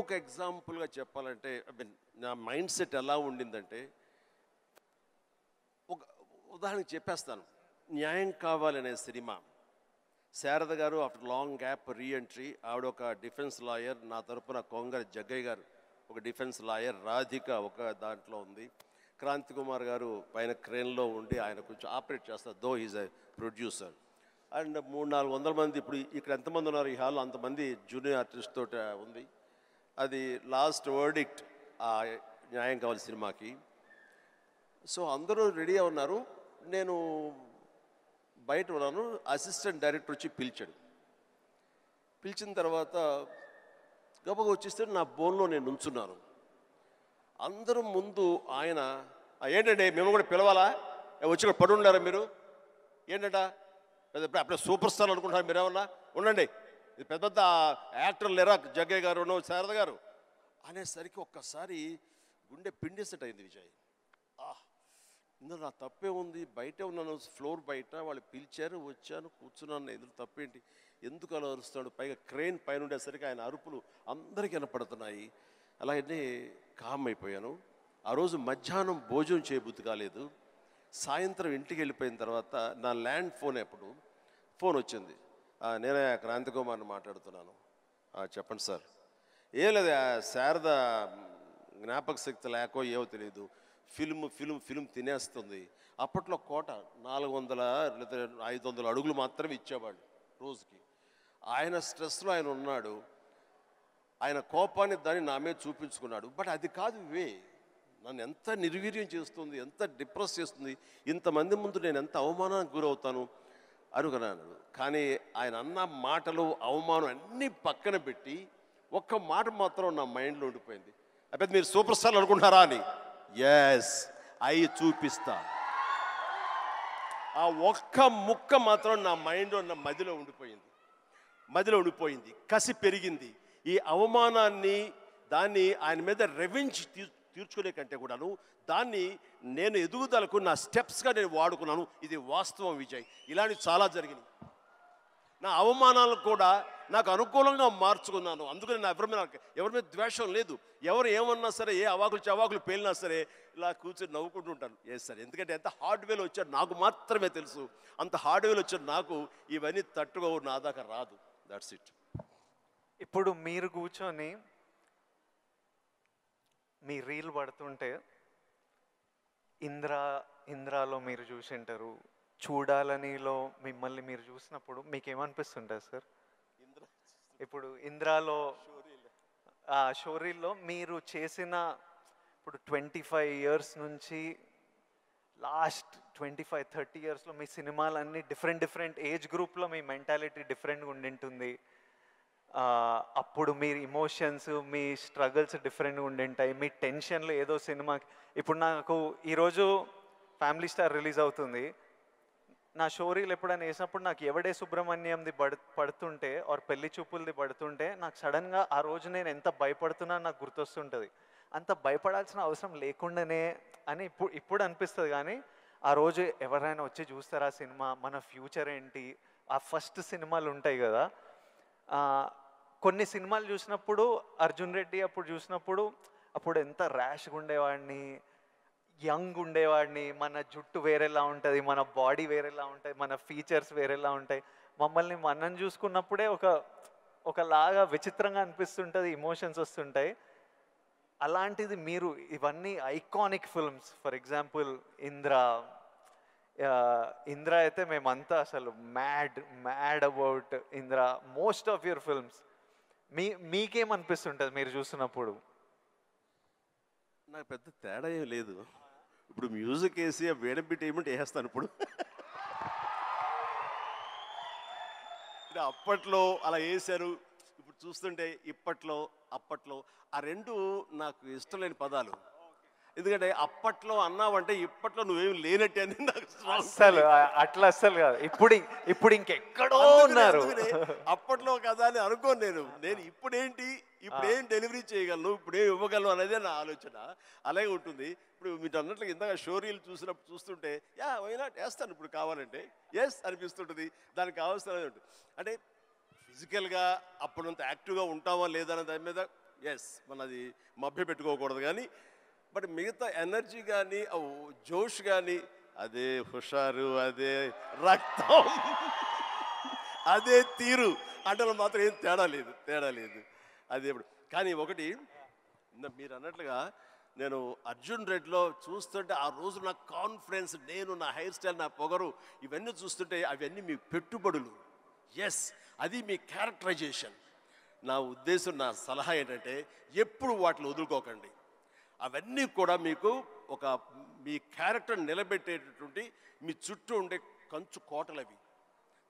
ఒక ఎగ్జాంపుల్గా చెప్పాలంటే ఐ మీన్ నా మైండ్ సెట్ ఎలా ఉండిందంటే, ఒక ఉదాహరణకి చెప్పేస్తాను. న్యాయం కావాలనే సినిమా, శారద గారు ఆఫ్టర్ లాంగ్ గ్యాప్ రీఎంట్రీ, ఆవిడ ఒక డిఫెన్స్ లాయర్, నా తరపున కొంగర జగ్గయ్య గారు ఒక డిఫెన్స్ లాయర్, రాధిక ఒక దాంట్లో ఉంది, క్రాంతి కుమార్ గారు పైన క్రేన్లో ఉండి ఆయన కొంచెం ఆపరేట్ చేస్తారు, though is a producer. And 300-400 మంది, ఇప్పుడు ఇక్కడ ఎంతమంది ఉన్నారు ఈ హాల్లో అంతమంది జూనియర్ ఆర్టిస్ట్ తోటి ఉంది. అది లాస్ట్ వర్డిక్ట్ ఆ న్యాయం కావాలి సినిమాకి. సో అందరూ రెడీగా ఉన్నారు, నేను బయట ఉన్నాను. అసిస్టెంట్ డైరెక్టర్ వచ్చి పిలిచాడు. పిలిచిన తర్వాత గబగ వచ్చేస్తే నా బోన్లో నేను నుంచున్నాను. అందరూ ముందు ఆయన, ఏంటండి మేము కూడా పిలవాలా, వచ్చి కూడా పడి ఉండారా మీరు, ఏంటంట అప్పుడే సూపర్ స్టార్ అనుకుంటున్నారు మీరేమన్నా, ఉండండి ఇది పెద్ద పెద్ద యాక్టర్లు లేరా, జగ్గయ్య గారు శారద గారు అనేసరికి ఒక్కసారి గుండె పిండేసెట్ అయింది విజయ్. ఇందులో నా తప్పే ఉంది, బయటే ఉన్నాను, ఫ్లోర్ బయట, వాళ్ళు పిలిచారు, వచ్చాను, కూర్చున్నాను, ఎదురు తప్పేంటి, ఎందుకు అలా అరుస్తాడు, పైగా క్రెయిన్ పైన ఉండేసరికి ఆయన అరుపులు అందరికీ వినపడుతున్నాయి. అలాగే కామ్ అయిపోయాను. ఆ రోజు మధ్యాహ్నం భోజనం చేయబుద్ధి కాలేదు. సాయంత్రం ఇంటికి వెళ్ళిపోయిన తర్వాత నా ల్యాండ్ ఫోన్ ఫోన్ వచ్చింది. నేనే క్రాంతి కుమార్ని మాట్లాడుతున్నాను. చెప్పండి సార్. ఏం లేదు, శారద జ్ఞాపక శక్తి లేకో ఏమో తెలియదు, ఫిల్మ్ తినేస్తుంది. అప్పట్లో కోట 400 లేదా 500 అడుగులు మాత్రమే ఇచ్చేవాళ్ళు రోజుకి. ఆయన స్ట్రెస్లో ఆయన ఉన్నాడు, ఆయన కోపాన్ని దాన్ని నా మీద చూపించుకున్నాడు. బట్ అది కాదు నన్ను ఎంత నిర్వీర్యం చేస్తుంది, ఎంత డిప్రెస్ చేస్తుంది, ఇంతమంది ముందు నేను ఎంత అవమానానికి గురవుతాను అనుకున్నాను. కానీ ఆయన అన్న మాటలు, అవమానం అన్నీ పక్కన పెట్టి ఒక్క మాట మాత్రం నా మైండ్లో ఉండిపోయింది. అప్పుడు మీరు సూపర్ స్టార్ అనుకుంటున్నారా అని. ఎస్, అయి చూపిస్తా. ఆ ఒక్క ముక్క మాత్రం నా మైండ్లో, నా మదిలో ఉండిపోయింది. కసి పెరిగింది. ఈ అవమానాన్ని, దాన్ని ఆయన మీద రెవెంజ్ తీర్చుకునే కంటే కూడాను దాన్ని నేను ఎదుగుదలకు నా స్టెప్స్గా నేను వాడుకున్నాను. ఇది వాస్తవం విజయ్. ఇలాంటివి చాలా జరిగినాయి. నా అవమానాలు కూడా నాకు అనుకూలంగా మార్చుకున్నాను. అందుకని నా ఎవరి మీద ద్వేషం లేదు. ఎవరు ఏమన్నా సరే, ఏ చవాకులు పేలినా సరే ఇలా కూర్చొని నవ్వుకుంటూ ఉంటాను. సార్, ఎందుకంటే ఎంత హార్డ్వేర్ వచ్చాడు నాకు మాత్రమే తెలుసు. అంత హార్డ్వేర్ వచ్చాడు నాకు ఇవన్నీ తట్టుకోవు, నా దాకా రాదు. That's it. ఇప్పుడు మీరు కూర్చొని మీ రీల్ పడుతుంటే ఇంద్రాలో మీరు చూసింటారు, చూడాలనిలో మిమ్మల్ని మీరు చూసినప్పుడు మీకు ఏమనిపిస్తుంటుంది సార్? ఇప్పుడు ఇంద్రాలో షోరీల్లో మీరు చేసిన, ఇప్పుడు 25 years నుంచి లాస్ట్ 25-30 yearsలో మీ సినిమాలన్నీ డిఫరెంట్ ఏజ్ గ్రూప్లో మీ మెంటాలిటీ డిఫరెంట్గా ఉండింటుంది. అప్పుడు మీ ఇమోషన్స్, మీ స్ట్రగుల్స్ డిఫరెంట్గా ఉండింటాయి. మీ టెన్షన్లు ఏదో సినిమాకి, ఇప్పుడు నాకు ఈరోజు ఫ్యామిలీ స్టార్ రిలీజ్ అవుతుంది, నా షోరీలు ఎప్పుడైనా వేసినప్పుడు నాకు ఎవడే సుబ్రహ్మణ్యంది పడుతుంటే ఆర్ పెళ్లి చూపులది పడుతుంటే నాకు సడన్గా ఆ రోజు నేను ఎంత భయపడుతున్నా నాకు గుర్తొస్తుంటుంది. అంత భయపడాల్సిన అవసరం లేకుండానే అని ఇప్పుడు అనిపిస్తుంది. కానీ ఆ రోజు ఎవరైనా వచ్చి చూస్తారా సినిమా, మన ఫ్యూచర్ ఏంటి, ఆ ఫస్ట్ సినిమాలు ఉంటాయి కదా. కొన్ని సినిమాలు చూసినప్పుడు అర్జున్ రెడ్డి అప్పుడు చూసినప్పుడు అప్పుడు ఎంత ర్యాష్గా ఉండేవాడిని, యంగ్ ఉండేవాడిని, మన జుట్టు వేరేలా ఉంటుంది, మన బాడీ వేరేలా ఉంటుంది, మన ఫీచర్స్ వేరేలా ఉంటాయి. మనం చూసుకున్నప్పుడే ఒకలాగా విచిత్రంగా అనిపిస్తుంటుంది, ఇమోషన్స్ వస్తుంటాయి. అలాంటిది మీరు ఇవన్నీ iconic films, for example Indra అయితే మేమంతా అసలు mad about Indra. Most of your films మీకేమనిపిస్తుంటుంది మీరు చూస్తున్నప్పుడు? నాకు పెద్ద తేడా ఏం లేదు. ఇప్పుడు మ్యూజిక్ వేసి వేడం బిట్ ఏమంటే వేస్తాను. ఇప్పుడు అప్పట్లో అలా వేశారు, ఇప్పుడు చూస్తుంటే ఇప్పట్లో అప్పట్లో ఆ రెండు నాకు ఇష్టం లేని పదాలు. ఎందుకంటే అప్పట్లో అన్నావంటే ఇప్పట్లో నువ్వేమి లేనట్టే అని నాకు అస్సలు అస్సలు కాదు. ఇప్పుడు ఇంకెక్కడో ఉన్నారు. అప్పట్లో కదా అని అనుకోను నేను ఇప్పుడేంటి, ఇప్పుడేం డెలివరీ చేయగలను, ఇప్పుడేం ఇవ్వగలను అనేది నా ఆలోచన. అలాగే ఉంటుంది. ఇప్పుడు మీరు అన్నట్లు ఇందాక షోరీలు చూస్తుంటే అయినా వేస్తాను ఇప్పుడు కావాలంటే అనిపిస్తుంటుంది. దానికి కావాల్సిన ఉంటుంది. అంటే ఫిజికల్గా అప్పుడంత యాక్టివ్గా ఉంటావా లేదా అనే దాని మీద ఎస్ మనది మభ్య పెట్టుకోకూడదు కానీ బట్ మిగతా ఎనర్జీ కానీ జోష్ కానీ అదే హుషారు, అదే రక్తం, అదే తీరు అంటే మాత్రం ఏం తేడా లేదు అది ఎప్పుడు. కానీ ఒకటి మీరు అన్నట్లుగా నేను అర్జున్ రెడ్డిలో చూస్తుంటే ఆ రోజు నా కాన్ఫిడెన్స్, నేను నా హెయిర్ స్టైల్, నా పొగరు, ఇవన్నీ చూస్తుంటే అవన్నీ మీ పెట్టుబడులు. ఎస్, అది మీ క్యారెక్టరైజేషన్. నా ఉద్దేశం, నా సలహా ఏంటంటే ఎప్పుడు వాటిని వదులుకోకండి. అవన్నీ కూడా మీకు ఒక మీ క్యారెక్టర్ నిలబెట్టేటటువంటి మీ చుట్టూ ఉండే కంచు కోటలు అవి.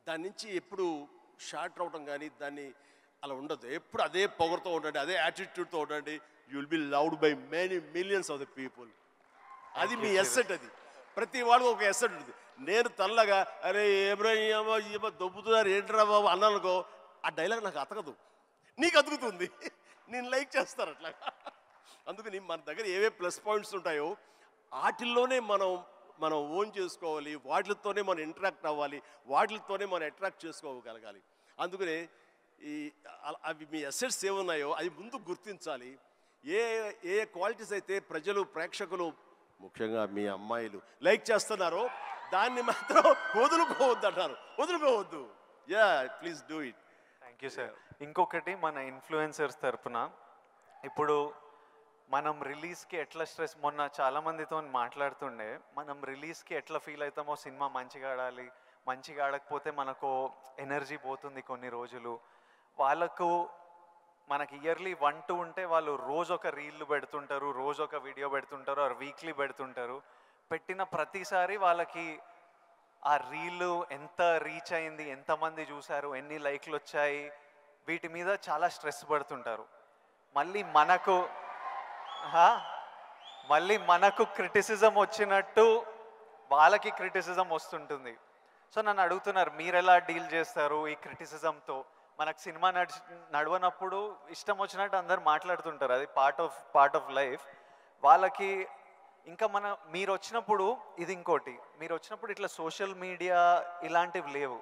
దాని నుంచి ఎప్పుడు షార్ట్ అవడం కానీ దాన్ని అలా ఉండదు. ఎప్పుడు అదే పొగరుతో ఉండండి, అదే యాటిట్యూడ్తో ఉండండి. You will be loved by many millions of the people. అది మీ ఎస్సెట్. అది ప్రతి వాడు ఒక ఎస్సెట్ ఉంటుంది. నేను తల్లగా అరే ఏమో దొబ్బుతున్నారు ఏంట్రా బాబు అన్నానుకో, ఆ డైలాగ్ నాకు అతకదు, నీకు అతుకుతుంది, నేను లైక్ చేస్తాను అట్లా. అందుకని మన దగ్గర ఏవే ప్లస్ పాయింట్స్ ఉంటాయో వాటిల్లోనే మనం ఓన్ చేసుకోవాలి, వాటితోనే మనం ఇంటరాక్ట్ అవ్వాలి, వాటితోనే మనం అట్రాక్ట్ చేసుకోగలగాలి. అందుకనే అవి మీ అసెట్స్ ఏమున్నాయో అది ముందు గుర్తించాలి. ఏ క్వాలిటీస్ అయితే ప్రజలు, ప్రేక్షకులు, ముఖ్యంగా మీ అమ్మాయిలు లైక్ చేస్తున్నారో దాన్ని మాత్రం వదులుకోవద్దు అంటారు. వదులుకోవద్దు. Yeah, please do it. Thank you sir. ఇంకొకటి మన ఇన్ఫ్లుయెన్సర్స్ తరపున ఇప్పుడు మనం రిలీజ్కి ఎట్లా స్ట్రెస్, మొన్న చాలామందితో మాట్లాడుతుండే, మనం రిలీజ్కి ఎట్లా ఫీల్ అవుతామో, సినిమా మంచిగా ఆడాలి, మంచిగా ఆడకపోతే మనకు ఎనర్జీ పోతుంది కొన్ని రోజులు. వాళ్ళకు మనకి ఇయర్లీ 1-2 ఉంటే వాళ్ళు రోజు ఒక రీల్ పెడుతుంటారు, రోజు ఒక వీడియో పెడుతుంటారు, ఆర్ వీక్లీ పెడుతుంటారు. పెట్టిన ప్రతిసారి వాళ్ళకి ఆ రీల్ ఎంత రీచ్ అయింది, ఎంతమంది చూశారు, ఎన్ని లైక్లు వచ్చాయి, వీటి మీద చాలా స్ట్రెస్ పడుతుంటారు. మళ్ళీ మనకు క్రిటిసిజం వచ్చినట్టు వాళ్ళకి క్రిటిసిజం వస్తుంటుంది. సో నన్ను అడుగుతున్నారు, మీరు ఎలా డీల్ చేస్తారు ఈ క్రిటిసిజంతో? మనకు సినిమా నడవనప్పుడు ఇష్టం వచ్చినట్టు అందరు మాట్లాడుతుంటారు, అది పార్ట్ ఆఫ్ లైఫ్. వాళ్ళకి ఇంకా మీరు వచ్చినప్పుడు ఇది ఇంకోటి, మీరు వచ్చినప్పుడు ఇట్లా సోషల్ మీడియా ఇలాంటివి లేవు.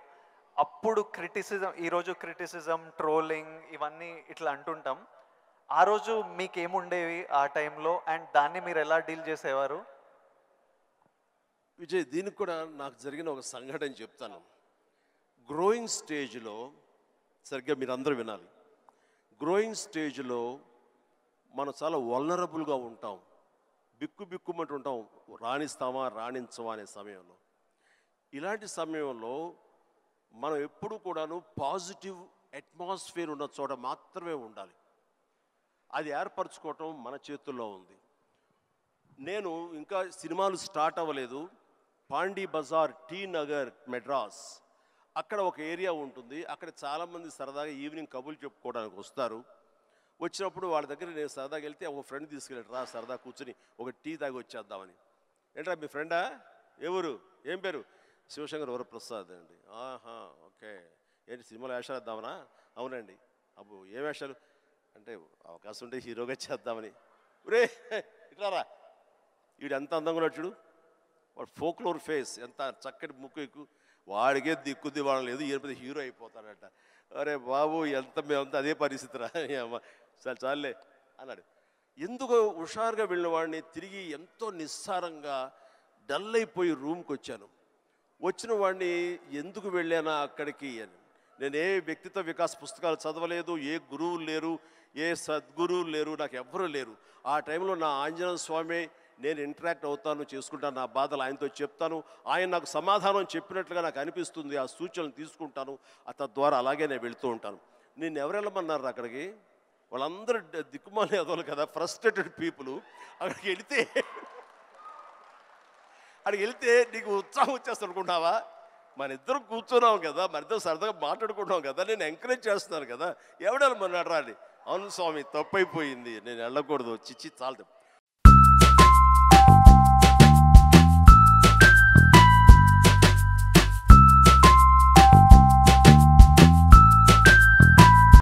అప్పుడు క్రిటిసిజం, ఈరోజు క్రిటిసిజం, ట్రోలింగ్ ఇవన్నీ ఇట్లా అంటుంటాం. ఆ రోజు మీకేముండేవి ఆ టైంలో, అండ్ దాన్ని మీరు ఎలా డీల్ చేసేవారు? విజయ్, దీనికి కూడా నాకు జరిగిన ఒక సంఘటన చెప్తాను. గ్రోయింగ్ స్టేజ్లో, సరిగ్గా మీరు అందరూ వినాలి, గ్రోయింగ్ స్టేజ్లో మనం చాలా వల్నరబుల్గా ఉంటాం, బిక్కుమంటూ ఉంటాం, రాణిస్తామా రాణించమా అనే సమయంలో. ఇలాంటి సమయంలో మనం ఎప్పుడు కూడాను పాజిటివ్ అట్మాస్ఫియర్ ఉన్న చోట మాత్రమే ఉండాలి. అది ఏర్పరచుకోవటం మన చేతుల్లో ఉంది. నేను ఇంకా సినిమాలు స్టార్ట్ అవ్వలేదు, పాండీ బజార్, టీ నగర్, మెడ్రాస్, అక్కడ ఒక ఏరియా ఉంటుంది. అక్కడ చాలామంది సరదాగా ఈవినింగ్ కబుర్లు చెప్పుకోవడానికి వస్తారు. వచ్చినప్పుడు వాళ్ళ దగ్గర నేను సరదాగా వెళ్తే ఒక ఫ్రెండ్ తీసుకెళ్ళాడు, రా సరదా కూర్చొని ఒక టీ తాగి వచ్చేద్దామని. ఏంట్రా మీ ఫ్రెండా, ఎవరు, ఏం పేరు? శివశంకర్ వరప్రసాద్ అండి. ఆహా, ఓకే, ఏంటి సినిమాలో వేషాలు వేద్దామనా? అవునండి. అబ్బో ఏ వేషాలు అంటే, అవకాశం ఉంటే హీరోగా చేద్దామని. రే ఇట్లారా, వీడు ఎంత అందంగా ఉన్నాడు చూడు, వాడు ఫోక్లోర్ ఫేస్, ఎంత చక్కటి ముక్కు ఎక్కువ, వాడికే దిక్కుద్ది వాడు లేదు, ఈయన హీరో అయిపోతాడట. అరే బాబు, మేమంతా అదే పరిస్థితి రా, చాలే అన్నాడు. ఎందుకు హుషారుగా వెళ్ళిన వాడిని తిరిగి ఎంతో నిస్సారంగా డల్ అయిపోయి రూమ్కి వచ్చాను. వచ్చిన వాడిని ఎందుకు వెళ్ళానా అక్కడికి అని, నేను ఏ వ్యక్తిత్వ వికాస్ పుస్తకాలు చదవలేదు, ఏ గురువులు లేరు, ఏ సద్గురువులు లేరు, నాకు ఎవ్వరూ లేరు. ఆ టైంలో నా ఆంజనేయ స్వామి, నేను ఇంటరాక్ట్ అవుతాను, చేసుకుంటాను, నా బాధలు ఆయనతో చెప్తాను, ఆయన నాకు సమాధానం చెప్పినట్లుగా నాకు అనిపిస్తుంది, ఆ సూచనలు తీసుకుంటాను, తద్వారా అలాగే నేను వెళుతూ ఉంటాను. నేను ఎవరు వెళ్ళమన్నారు అక్కడికి? వాళ్ళందరూ దిక్కుమాలి అదోలు కదా, ఫ్రస్ట్రేటెడ్ పీపుల్. అక్కడికి వెళితే నీకు ఉత్సాహం వచ్చేస్తుంది అనుకుంటావా? మన ఇద్దరం కూర్చున్నాం కదా, మన ఇద్దరు సరదాగా మాట్లాడుకుంటున్నాం కదా, నేను ఎంకరేజ్ చేస్తున్నాను కదా, ఎవడెళ్ళమన్నాడు రా అని. అవును స్వామి, తప్పైపోయింది, నేను వెళ్ళకూడదు, చిచ్చి చాలా